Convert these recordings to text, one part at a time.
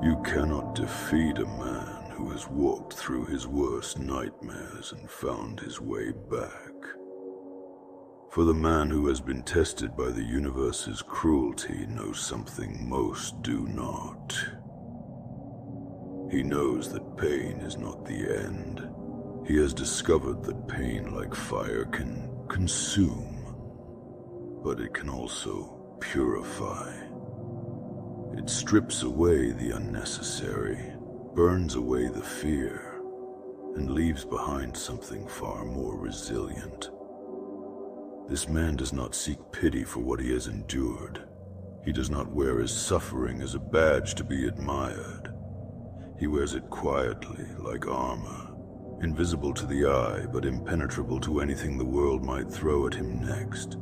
You cannot defeat a man who has walked through his worst nightmares and found his way back. For the man who has been tested by the universe's cruelty knows something most do not. He knows that pain is not the end. He has discovered that pain, like fire, can consume, but it can also purify. It strips away the unnecessary, burns away the fear, and leaves behind something far more resilient. This man does not seek pity for what he has endured. He does not wear his suffering as a badge to be admired. He wears it quietly, like armor, invisible to the eye, but impenetrable to anything the world might throw at him next.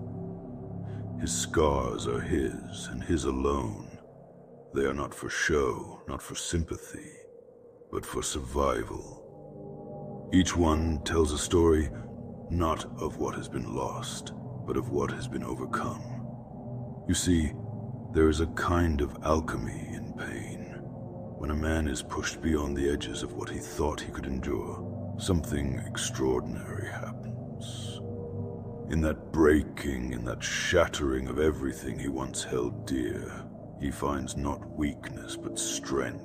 His scars are his, and his alone. They are not for show, not for sympathy, but for survival. Each one tells a story not of what has been lost, but of what has been overcome. You see, there is a kind of alchemy in pain. When a man is pushed beyond the edges of what he thought he could endure, something extraordinary happens. In that breaking, in that shattering of everything he once held dear, he finds not weakness but strength.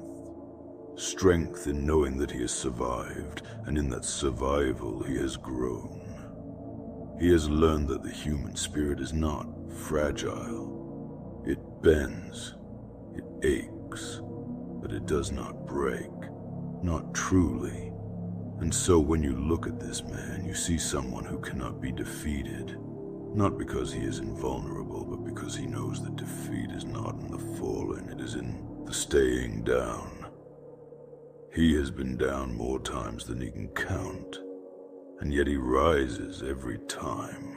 Strength in knowing that he has survived, and in that survival he has grown. He has learned that the human spirit is not fragile. It bends, it aches, but it does not break, not truly. And so when you look at this man, you see someone who cannot be defeated, not because he is invulnerable, but because he knows that defeat is not in the falling, it is in the staying down. He has been down more times than he can count, and yet he rises every time.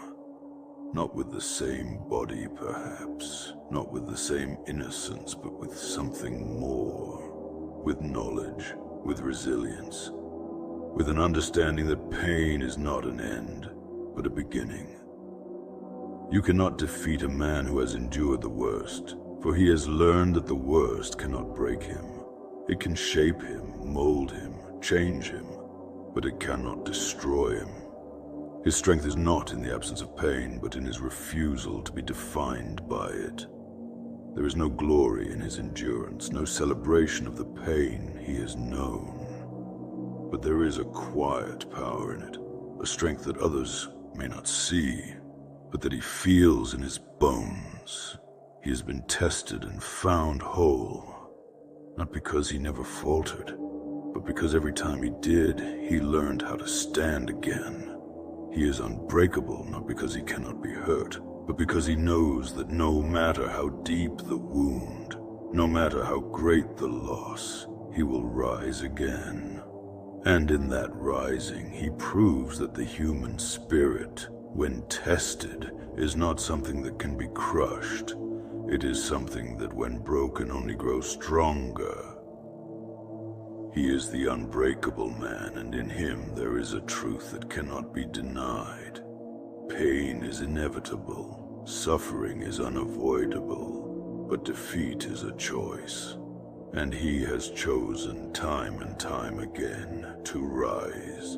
Not with the same body, perhaps, not with the same innocence, but with something more, with knowledge, with resilience, with an understanding that pain is not an end, but a beginning. You cannot defeat a man who has endured the worst, for he has learned that the worst cannot break him. It can shape him, mold him, change him, but it cannot destroy him. His strength is not in the absence of pain, but in his refusal to be defined by it. There is no glory in his endurance, no celebration of the pain he has known. But there is a quiet power in it, a strength that others may not see, but that he feels in his bones. He has been tested and found whole, not because he never faltered, but because every time he did, he learned how to stand again. He is unbreakable, not because he cannot be hurt, but because he knows that no matter how deep the wound, no matter how great the loss, he will rise again. And in that rising, he proves that the human spirit, when tested, is not something that can be crushed. It is something that, when broken, only grows stronger. He is the unbreakable man, and in him there is a truth that cannot be denied. Pain is inevitable, suffering is unavoidable, but defeat is a choice. And he has chosen time and time again to rise.